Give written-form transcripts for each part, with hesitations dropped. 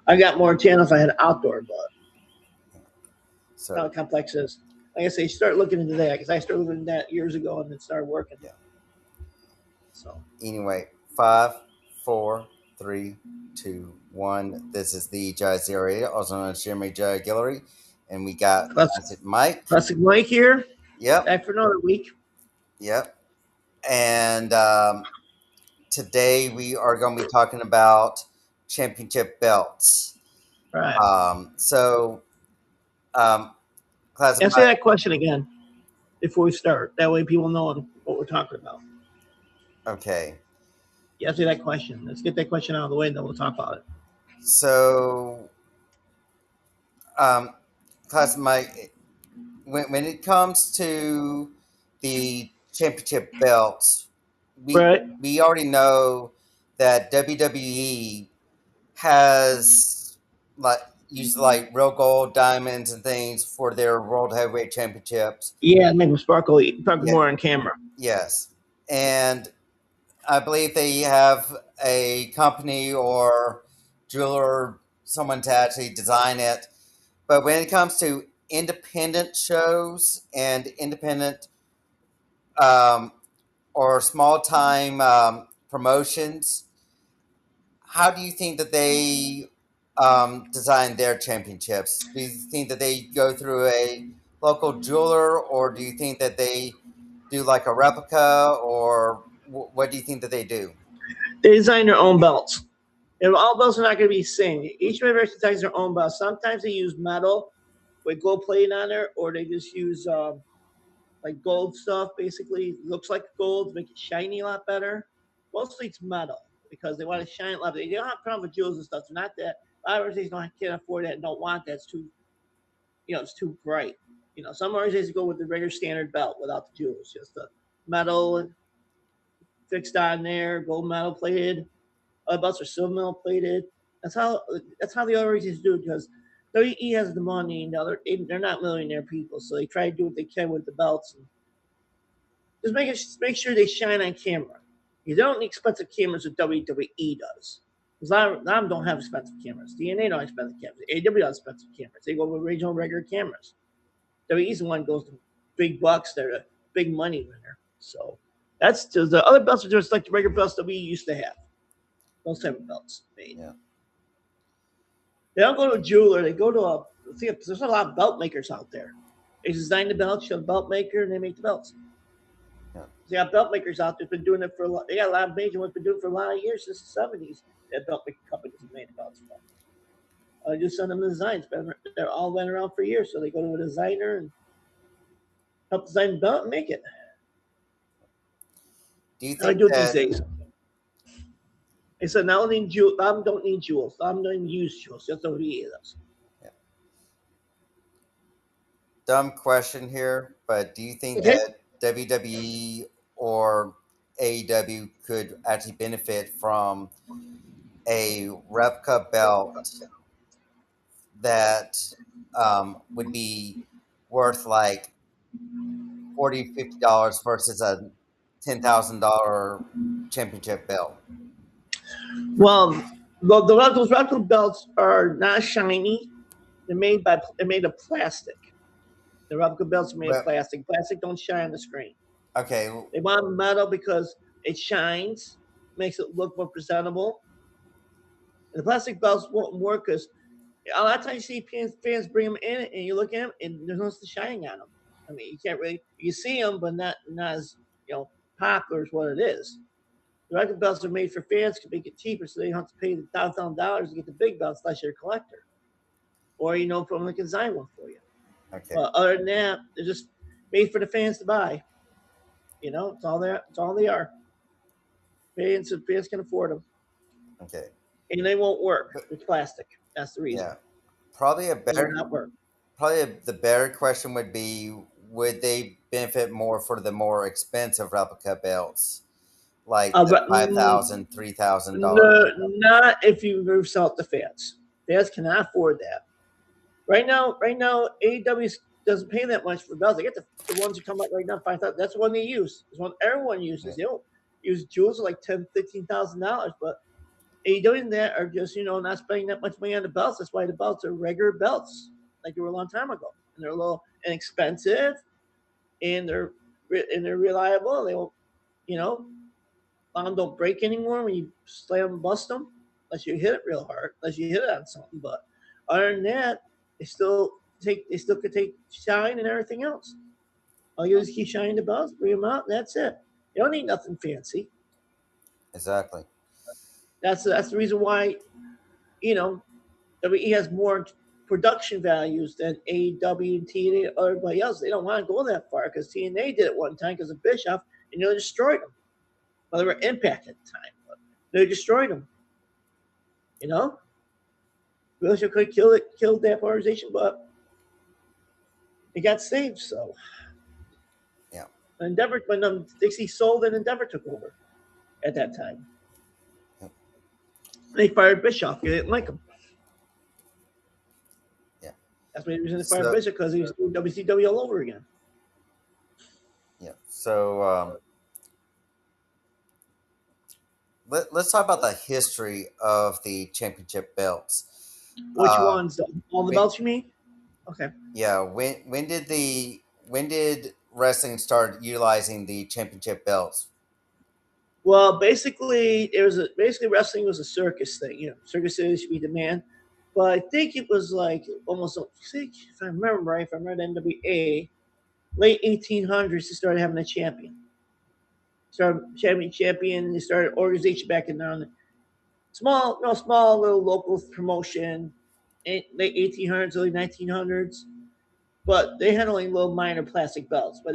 I got more channels. I had outdoor, but how So complex it is. Like I say, start looking into that because I started looking into that years ago and then started working. yeah. So Anyway, 5, 4, 3, 2, 1. This is the Jai Zero, also known as Jeremy Jai Guillory, and we got classic, Classic Mike. classic Mike here. Yep, Back for another week. yep. And today we are going to be talking about championship belts. Right. So, um, Classic Answer Mike. that question again before we start. That way people know what we're talking about. Okay. You answer that question. Let's get that question out of the way, and then we'll talk about it. So, Classic Mike, when it comes to the championship belts, Right. we already know that WWE has like used like real gold diamonds and things for their world heavyweight championships. Yeah, make them sparkle Yeah, more on camera. yes, and I believe they have a company or jeweler, someone to actually design it. But when it comes to independent shows and independent um, or small time promotions, how do you think that they design their championships? Do you think that they go through a local jeweler, or do you think that they do like a replica, or what do you think that they do? They design their own belts. And all belts are not going to be the same. Each manufacturer designs their own belt. Sometimes they use metal with gold plating on there, or they just use like gold stuff. Basically, looks like gold to make it shiny a lot better. Mostly it's metal because they want to shine a lot. They don't have problem with jewels and stuff. They're not that. A lot of organizations can't afford that and don't want that. It's too, it's too bright. Some organizations go with the regular standard belt without the jewels, just the metal fixed on there, gold metal plated. Other belts are silver metal plated. That's how the other organizations do it because WE has the money and they're not millionaire people, so they try to do what they can with the belts and just make sure they shine on camera. You don't need expensive cameras that WWE does. Because a lot of them don't have expensive cameras. DNA don't have expensive cameras. AW has expensive cameras. They go with regional regular cameras. WE's the one that goes to big bucks. They're a big money winner. So that's just, the other belts are just like the regular belts that we used to have. Those type of belts made. Yeah. They don't go to a jeweler. They go to there's a lot of belt makers out there. They design the belts, you have a belt maker, and they make the belts. Yeah. They got belt makers out there been doing it for a lot. They got a lot of major ones been doing it for a lot of years since the 70s. That belt making companies have made belts. I just send them the designs. They're all been around for years, so they go to a designer and help design the belt and make it. Do you How I think do it these that? days. They said now don't need jewels. Some don't use jewels. That's what he is. Yeah. Dumb question here, but do you think Okay. that WWE or AEW could actually benefit from a replica belt that would be worth like $40, $50 versus a $10,000 championship belt? Well, those replica belts are not shiny. They're made of plastic. The replica belts are made of But plastic. Plastic don't shine on the screen. okay, They want metal because it shines, makes it look more presentable. And the plastic belts won't work because a lot of times you see fans bring them in and you look at them and there's no shining on them. I mean, you can't really you see them, but not as popular as what it is. The replica belts are made for fans to make it cheaper, so they don't have to pay the $1,000 to get the big belts unless you're a collector, or from the design one for you. okay, But other than that, they're just made for the fans to buy. It's all there. It's all they are. Fans can afford them, okay. and they won't work. But It's plastic. That's the reason. yeah, probably a They will better, not work. the better question would be: would they benefit more for the more expensive replica belts, like the But $5,000, $3,000? no, not if you sell it to fans. Fans cannot afford that. Right now, AEW doesn't pay that much for belts. They get the ones that come out right now, 5,000. That's the one they use. It's one everyone uses. Yeah. They don't use jewels like $10,000, $15,000, but AEW and that are just not spending that much money on the belts. That's why the belts are regular belts, like they were a long time ago, and they're a little inexpensive, and they're reliable. They won't, you know, don't break anymore when you slam and bust them, unless you hit it real hard, unless you hit it on something. But other than that, they still could take shine and everything else. All you do is keep shining the belts, bring them out, and that's it. You don't need nothing fancy. Exactly. That's the reason why you know WWE has more production values than AEW and TNA or everybody else. They don't want to go that far because TNA did it one time because of Bischoff and they destroyed them. Well, they were Impact at the time, but they destroyed them. You know, Bischoff could killed that organization, but it got saved. So Yeah. Endeavor, when Dixie sold and Endeavor took over at that time, Yep. they fired Bischoff. They didn't like him. Yeah. That's the reason they fired So Bischoff because he was doing WCW all over again. yeah. So let's talk about the history of the championship belts. Which ones? All the when, belts you mean? Okay. yeah. When did wrestling start utilizing the championship belts? Well, basically, basically wrestling was a circus thing. Circuses should be the man. But I think it was like almost, if I remember right, if I remember NWA, late 1800s, they started having a champion. Started champion. They started organization back in the small little local promotion, late 1800s, early 1900s. But they had only little minor plastic belts. But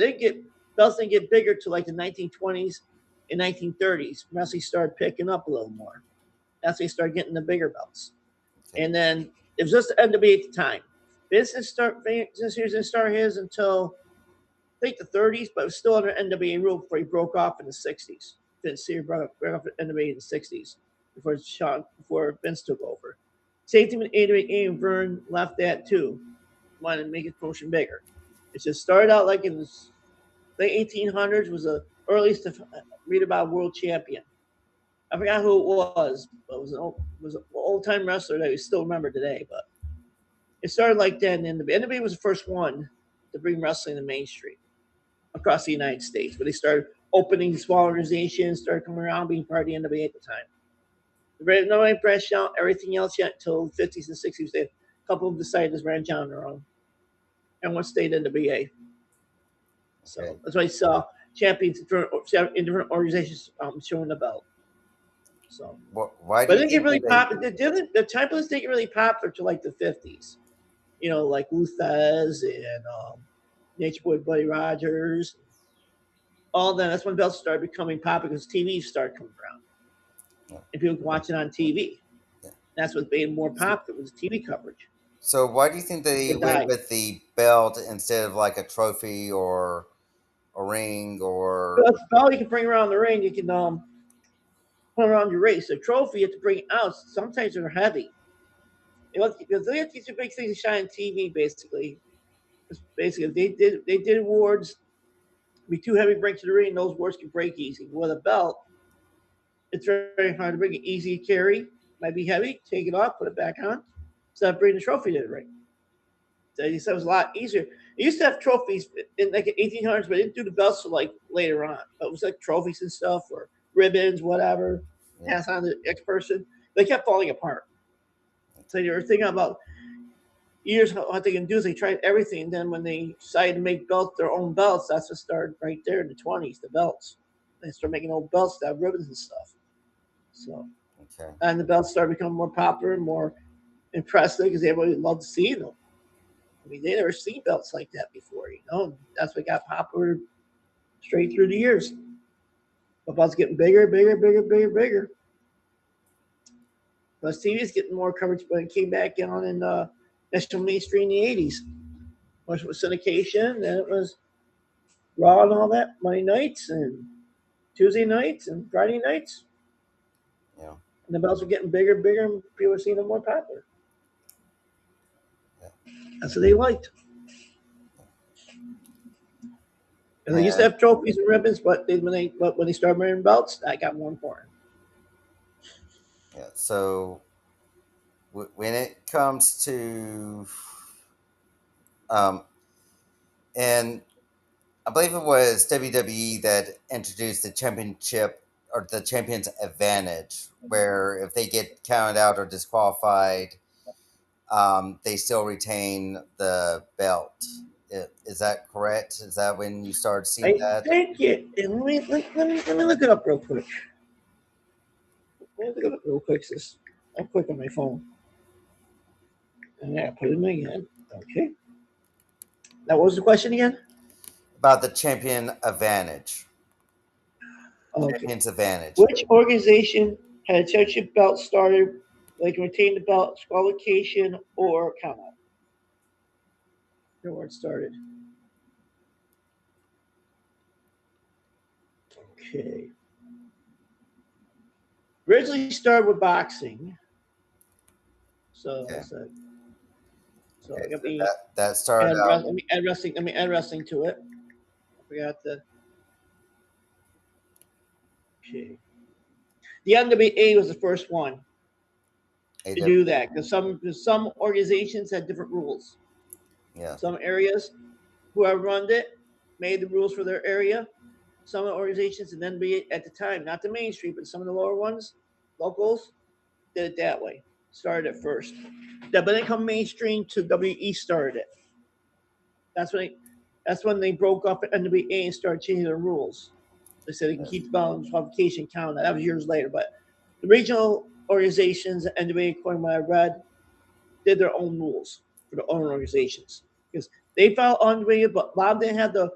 belts didn't get bigger to like the 1920s and 1930s. Wrestling started picking up a little more. That's when they started getting the bigger belts. Okay. And then it was just the NWA at the time. Vince didn't start his until I think the 30s, but it was still under NWA rule before he broke off in the 60s. Vince Sear broke off NWA in the 60s before Vince took over. Same thing with Adrian Vern left that too. Wanted to make his promotion bigger. It just started out like in the late 1800s, was the earliest to read about a world champion. I forgot who it was, but it was an old time wrestler that we still remember today. But it started like that, and the NWA was the first one to bring wrestling to Main Street across the United States. But they started opening small organizations, started coming around, being part of the NWA at the time. Nobody branched out everything else yet until the 50s and 60s. A couple of them decided to branch out on their own, and one stayed in the NWA. So Okay. that's why I saw champions in different organizations showing the belt. So, Why do but it you didn't get think really that they? popular. The Templates didn't get really popular till like the 50s. Like Luthez and Nature Boy Buddy Rogers. All that. That's when belts started becoming popular because TV started coming around Yeah. and people could watch it on TV. Yeah. That's what made it more So, popular was TV coverage. so why do you think they It went died. with the belt instead of like a trophy or a ring or? But that's belt you can bring around the ring. You can put around your race. A trophy you have to bring it out. Sometimes they're heavy. Because they have these big things to shine on TV. Basically, they did awards. Be too heavy to bring to the ring. Those awards can break easy. With a belt, it's very hard to bring it. Easy to carry. Might be heavy. Take it off. Put it back on. Instead of bringing the trophy to the ring. So he said it was a lot easier. They used to have trophies in like the 1800s, but they didn't do the belts for like later on. But it was like trophies and stuff or ribbons, whatever. Yeah. Pass on to the next person. They kept falling apart. So they were thinking about years what they can do is they tried everything. And then when they decided to make their own belts, that's what started right there in the 20s, the belts. They started making old belts that have ribbons and stuff. So, Okay. and the belts started becoming more popular and more impressive because everybody loved seeing them. I mean, they never seen belts like that before. That's what got popular straight through the years. But belts getting bigger, bigger, bigger, bigger, bigger. Plus, TV is getting more coverage, but it came back on in national mainstream in the 80s. Much with syndication, then it was Raw and all that, Monday nights and Tuesday nights and Friday nights. Yeah. And the belts were getting bigger and bigger, and people were seeing them more popular. Yeah. That's what they liked. And they used to And have trophies and ribbons, but when they started wearing belts, that got more important. Yeah. So when it comes to, um, and I believe it was WWE that introduced the championship or the champion's advantage, where if they get counted out or disqualified, they still retain the belt. Is that correct? Is that when you started seeing I that? think it. And let me look it up real quick. Let me look it up real quick. Sis. I'm quick on my phone. And I put it in again. Okay. Now, what was the question again? About the champion advantage. Okay. Champion's advantage. Which organization had a championship belt started? They can retain the belt, disqualification, or count out. Where it started. Okay. Originally started with boxing. So Okay. that's it. So Okay. let So me that started add out. let me add wrestling. Let me add wrestling to it. I forgot the. Okay. The NWA was the first one to do AWA. that because some organizations had different rules. Yeah. Some areas, whoever run it, made the rules for their area. Some organizations and NBA at the time, not the mainstream, but some of the lower ones, locals, did it that way. Started it first. But then come mainstream to WE started it. That's when they, that's when they broke up at NWA and started changing their rules. They said they can keep the balance qualification count. That was years later. But the regional organizations, NWA, according to what I read, did their own rules for their own organizations. Because they followed NWA, but Bob didn't have the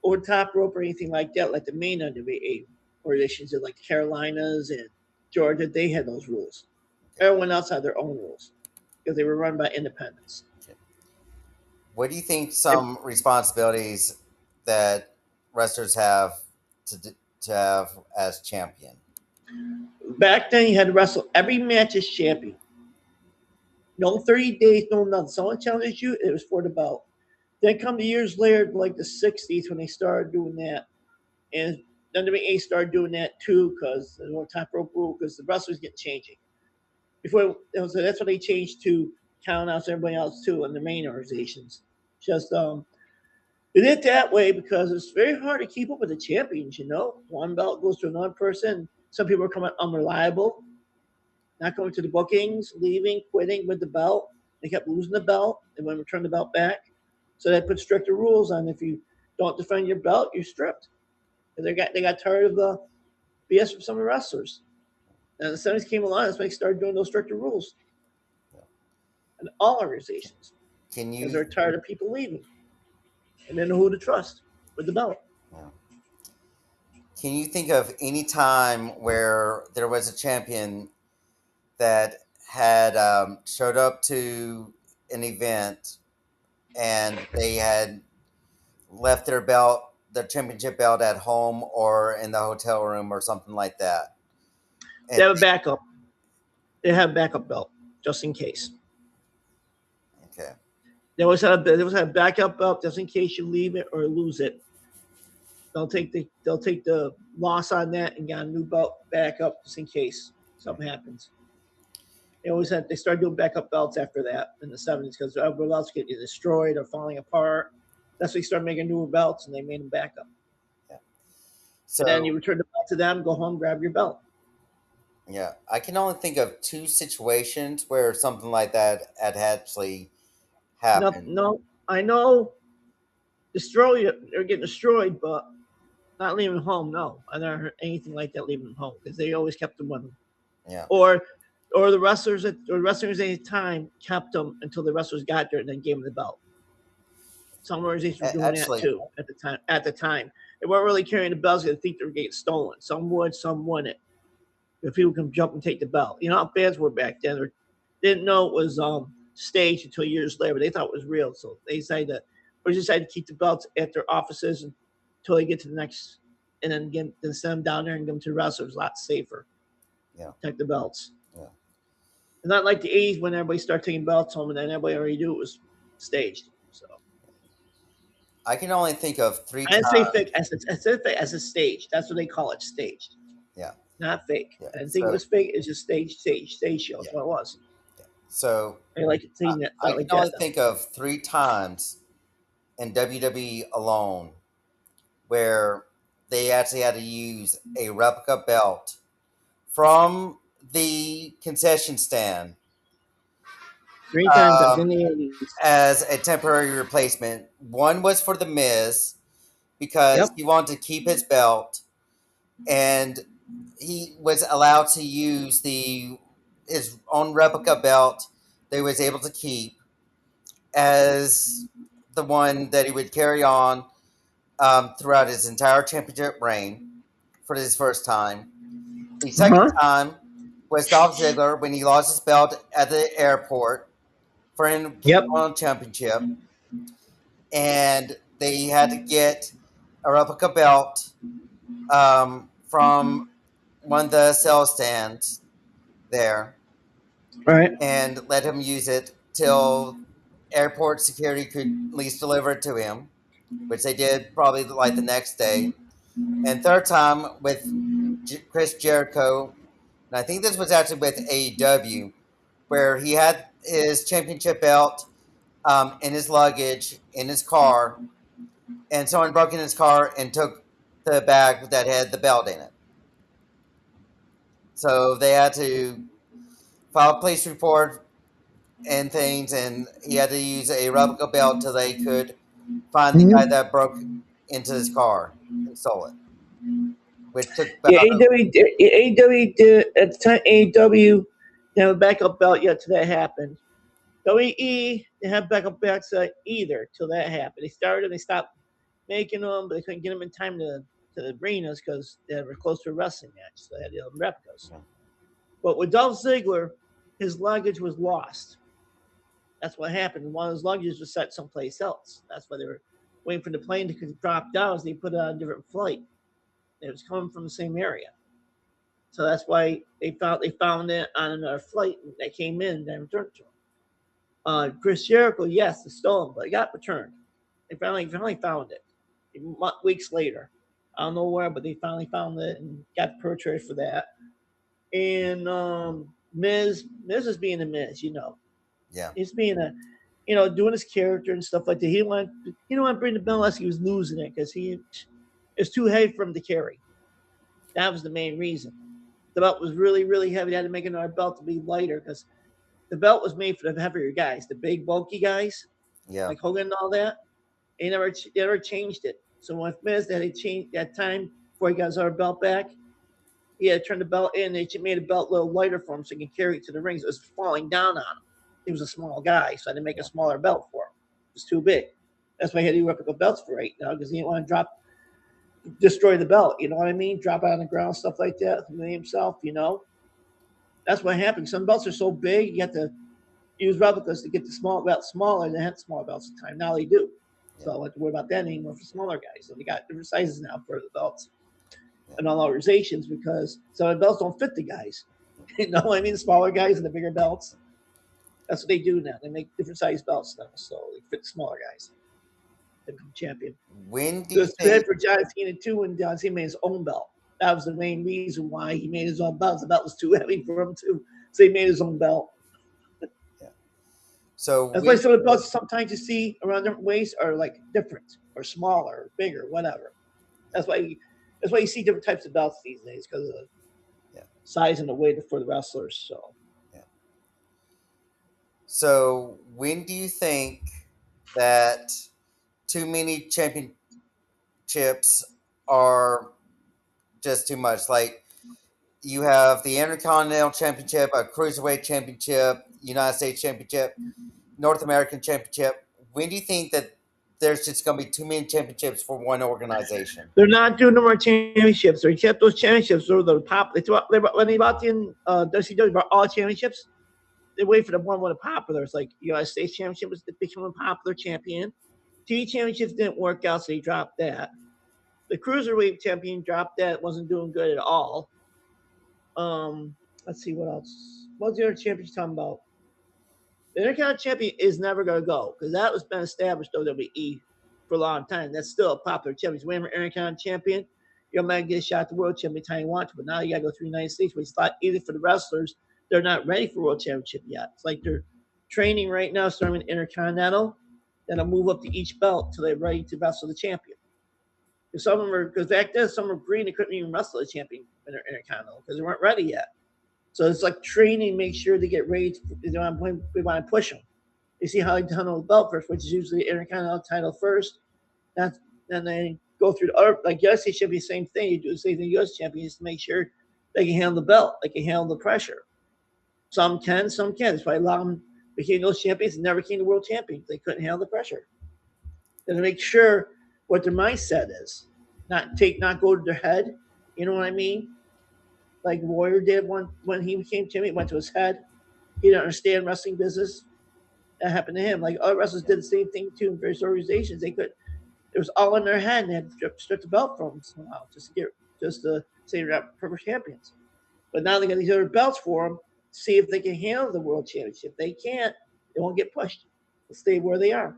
over top rope or anything like that, like the main NWA organizations in like the Carolinas and Georgia, they had those rules. Okay. Everyone else had their own rules because they were run by independents. Okay. What do you think some responsibilities that wrestlers have to have as champion? Back then, you had to wrestle every match as champion. No 30 days, no nothing. Someone challenges you, it was for the belt. Then come the years later, like the 60s, when they started doing that. And WWE started doing that too because the more top rope rule because the wrestlers get changing. Before so that's what they changed to count out everybody else too in the main organizations. Just they did it that way because it's very hard to keep up with the champions. One belt goes to another person. Some people are coming unreliable, not going to the bookings, leaving, quitting with the belt. They kept losing the belt. They want to return the belt back. So they put stricter rules on if you don't defend your belt, you're stripped. And they got tired of the BS from some of the wrestlers. And the 70s came along, that's when they started doing those stricter rules in all organizations Can because you they're tired of people leaving and they know who to trust with the belt. yeah. Can you think of any time where there was a champion that had showed up to an event and they had left their belt, their championship belt at home or in the hotel room or something like that? They And have a backup. They have a backup belt just in case. okay, They always have a backup belt just in case you leave it or lose it. They'll take the loss on that and get a new belt back up just in case something happens. They started doing backup belts after that in the 70s because everybody else getting destroyed or falling apart. That's when they started making newer belts and they made them backup. yeah. And then So you return the belt to them, go home, grab your belt. yeah, I can only think of two situations where something like that had actually No, happened. no, I know they're getting destroyed, but not leaving home. No, I never heard anything like that leaving home because they always kept them with them. Yeah, Or, the wrestlers at the time kept them until the wrestlers got there and then gave them the belt. Some organizations were doing that actually, too at the time. They weren't really carrying the belts because they think they were getting stolen. Some would, some wouldn't. If people can jump and take the belt, you know how fans were back then. They didn't know it was staged until years later. But they thought it was real, so they decided to keep the belts at their offices until they get to the next, and then send them down there and give them to the wrestlers. A lot safer. yeah, Protect the belts. yeah. It's not like the '80s when everybody started taking belts home and then everybody already knew it was staged. So I can only think of three I didn't say times. fake as a stage. That's what they call it, staged. Yeah. not fake. Yeah. I didn't think it So was fake. It's just stage show. yeah. That's what it was. Yeah. So I like seeing that I stuff can like only that though. think of 3 times in WWE alone where they actually had to use a replica belt from the concession stand 3 times. That was um, in the 80s. as a temporary replacement. One was for The Miz because Yep. he wanted to keep his belt, and he was allowed to use the his own replica belt that he was able to keep as the one that he would carry on throughout his entire championship reign for his first time. The Uh second huh. time was Dolph Ziggler when he lost his belt at the airport for an Yep. World Championship, and they had to get a replica belt from one of the sales stands there Right. and let him use it till airport security could at least deliver it to him, which they did probably like the next day. And third time with Chris Jericho, and I think this was actually with AEW, where he had his championship belt in his luggage in his car, and someone broke in his car and took the bag that had the belt in it. So they had to file a police report and things, and he had to use a replica belt till they could find the guy Mm-hmm. that broke into his car and stole it, which took Yeah, about AEW did at the time. AEW didn't have a backup belt yet till that happened. WE didn't have backup belts either till that happened. They started and they stopped making them, but they couldn't get them in time to the arenas because they were close to a wrestling match, so they had the replicas. But with Dolph Ziggler, his luggage was lost. That's what happened. One of his luggage was set someplace else. That's why they were waiting for the plane to drop down. So they put it on a different flight. It was coming from the same area. So that's why they found it on another flight that came in and then returned to him. Chris Jericho, yes, it's stolen, but it got returned. They finally found it weeks later. I don't know where, but they finally found it and got perpetrated for that. And Miz is being a Miz, yeah, he's being a, doing his character and stuff like that. He didn't want to bring the belt unless he was losing it because it's too heavy for him to carry. That was the main reason. The belt was really, really heavy. They had to make another belt to be lighter because the belt was made for the heavier guys, the big, bulky guys, yeah, like Hogan and all that. They never changed it. So when Miz that he changed that time before he got his other belt back, he had to turn the belt in. They made a belt a little lighter for him so he could carry it to the rings. It was falling down on him. He was a small guy, so I had to make a yeah, smaller belt for him. It was too big. That's why he had to do replica belts for right now because he didn't want to destroy the belt. You know what I mean? Drop it on the ground, stuff like that. Himself. That's what happened. Some belts are so big, you have to use replicas to get the small belt smaller. They had smaller belts at the time. Now they do. yeah, So I don't have to worry about that anymore for smaller guys. So they got different sizes now for the belts yeah, and all organizations because some of the belts don't fit the guys. You know what I mean? The smaller guys and the bigger belts. That's what they do now. They make different size belts now, so they fit the smaller guys. They become champion. When do So you it's bad think? for John Cena too when John Cena made his own belt. That was the main reason why he made his own belt. The belt was too heavy for him too. So he made his own belt. Yeah. So That's why when? some of the belts sometimes you see around different ways are like different or smaller or bigger, whatever. That's why you see different types of belts these days because of the Yeah, size and the weight for the wrestlers. So yeah. So when do you think that too many championships are just too much? Like you have the Intercontinental Championship, a Cruiserweight Championship, United States Championship, North American Championship. When do you think that there's just going to be too many championships for one organization? they're not doing no more championships. They kept those championships. They're the pop. When they bought in WCW about all championships, they wait for the one with the popular. It's like United States Championship was becoming a popular champion. T championships didn't work out, so they dropped that. The cruiserweight champion dropped that. It wasn't doing good at all. Um, let's see what else. What's the other championship talking about? The Intercontinental Champion is never going to go because that was been established WWE for a long time. That's still a popular champion. Waiting for Intercontinental Champion. You might get a shot at the world championship anytime you want to, but now you got to go through the United States, which is a lot easier for the wrestlers. They're not ready for world championship yet. It's like they're training right now, starting with Intercontinental, then they'll move up to each belt till they're ready to wrestle the champion. Because some of them are, because back then some were green, they couldn't even wrestle the champion in their Intercontinental because they weren't ready yet. So it's like training, make sure they get ready. They want to push them. They see how they handle the belt first, which is usually the Intercontinental title first. That's, then they go through the other, like USA champion, same thing. You do the same thing US champions to make sure they can handle the belt, they can handle the pressure. Some can, some can't. That's why a lot of them became those champions and never became the world champions. They couldn't handle the pressure. And to make sure what their mindset is, not go to their head. You know what I mean? Like Warrior did when he became champion, went to his head. He didn't understand wrestling business. That happened to him. Like other wrestlers did the same thing too in various organizations. They could, it was all in their head, and they had to strip the belt from them somehow just to say they're not perfect champions. But now they got these other belts for them. See if they can handle the world championship. If they can't, they won't get pushed. They'll stay where they are.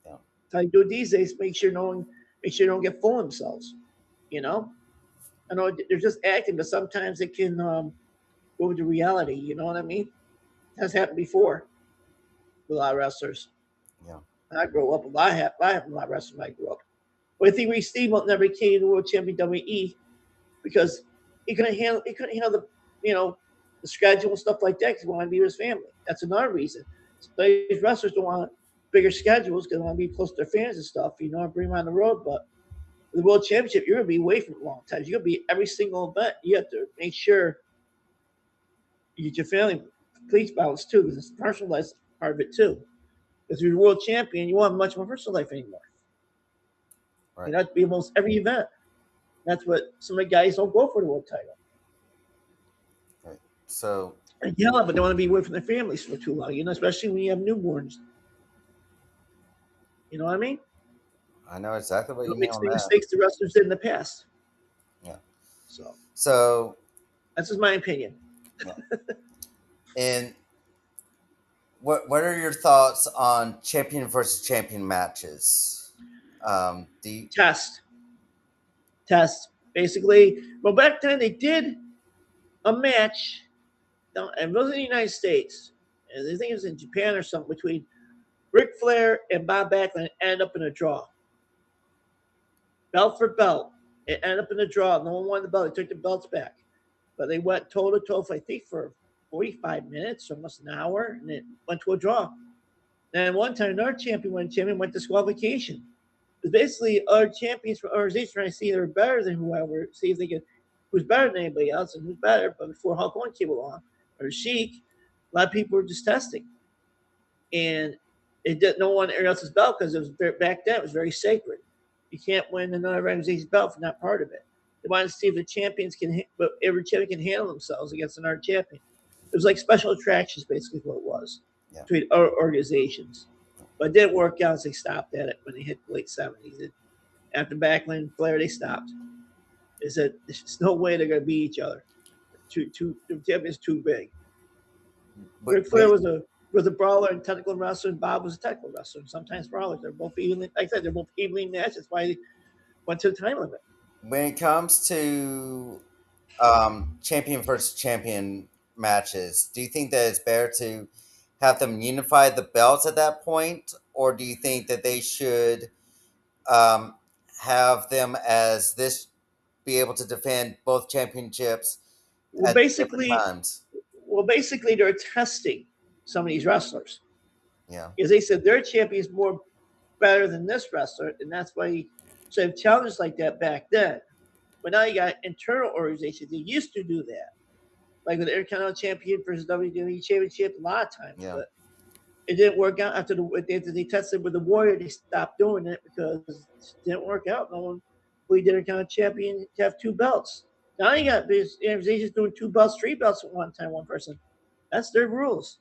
Yeah. That's how you do it these days. Make sure they don't get full of themselves. You know, I know they're just acting, but sometimes it can go with the reality. You know what I mean? It has happened before with a lot of wrestlers. Yeah. I grew up, I have a lot of wrestlers when I grew up. But I think Rick Steamboat never became the world champion WWE because he couldn't handle the the schedule and stuff like that because he wanted to be with his family. That's another reason. So these wrestlers don't want bigger schedules because they want to be close to their fans and stuff, bring them on the road. But the world championship, you're gonna be away from it a long time. You're gonna be every single event. You have to make sure you get your family complete balance too, because it's personalized part of it too. If you're the world champion, you won't have much more personal life anymore. Right. You have to be almost every event. That's what some of the guys don't go for the world title. Right. So. And yeah, but they want to be away from their families for too long, especially when you have newborns. You know what I mean? I know exactly what It'll you mean make on the that. mistakes the wrestlers did in the past. Yeah. So So. that's just my opinion. Yeah. And what are your thoughts on champion versus champion matches? Do you, Test. Basically, well, back then they did a match, and it wasn't in the United States. I think it was in Japan or something between Ric Flair and Bob Backlund. Ended up in a draw, belt for belt. It ended up in a draw. No one won the belt. They took the belts back, but they went toe to toe, I think, for 45 minutes, almost an hour, and it went to a draw. And one time, another champion went disqualification. Because basically, other champions from organizations trying to see they're better than whoever, see if they can, who's better than anybody else and who's better. But before Hulk Hogan came along, or Sheik, a lot of people were just testing. And it didn't no one else's belt because it was back then, it was very sacred. You can't win another organization's belt if you're not part of it. They wanted to see if the champions can, but every champion can handle themselves against another champion. It was like special attractions, basically, what it was between organizations. But it didn't work out, so they stopped at it when they hit the late 70s. After Backlund and Flair, they stopped. They said, there's no way they're going to beat each other. The champion is too big. Ric Flair was a brawler and technical wrestler, and Bob was a technical wrestler. And sometimes brawlers. They're both evenly, like I said, they're both evenly matched. That's why they went to the time limit. when it comes to champion versus champion matches, do you think that it's better to have them unify the belts at that point, or do you think that they should um, have them as this be able to defend both championships Well, at different basically, times? they're testing some of these wrestlers. Yeah. Because they said their champion is more better than this wrestler, and that's why so challenges like that back then. But now you got internal organizations. They used to do that, like with the Intercontinental Champion versus WWE Championship, a lot of times. Yeah. But it didn't work out after they tested with the Warrior. They stopped doing it because it didn't work out. No one believed the Intercontinental Champion to have two belts. Now you got these organizations doing two belts, three belts at one time, one person. That's their rules.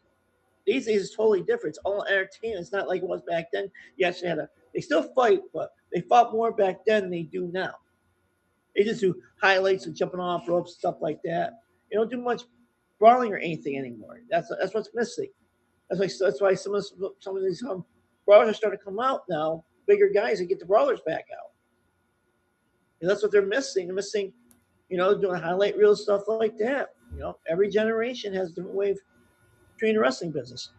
These days is totally different. It's all entertainment. It's not like it was back then. You actually had they still fight, but they fought more back then than they do now. They just do highlights and jumping off ropes, stuff like that. They don't do much brawling or anything anymore. That's what's missing. That's why some of these brawlers are starting to come out now. Bigger guys and get the brawlers back out. And that's what they're missing. They're missing, doing highlight reel stuff like that. Every generation has a different way of treating the wrestling business.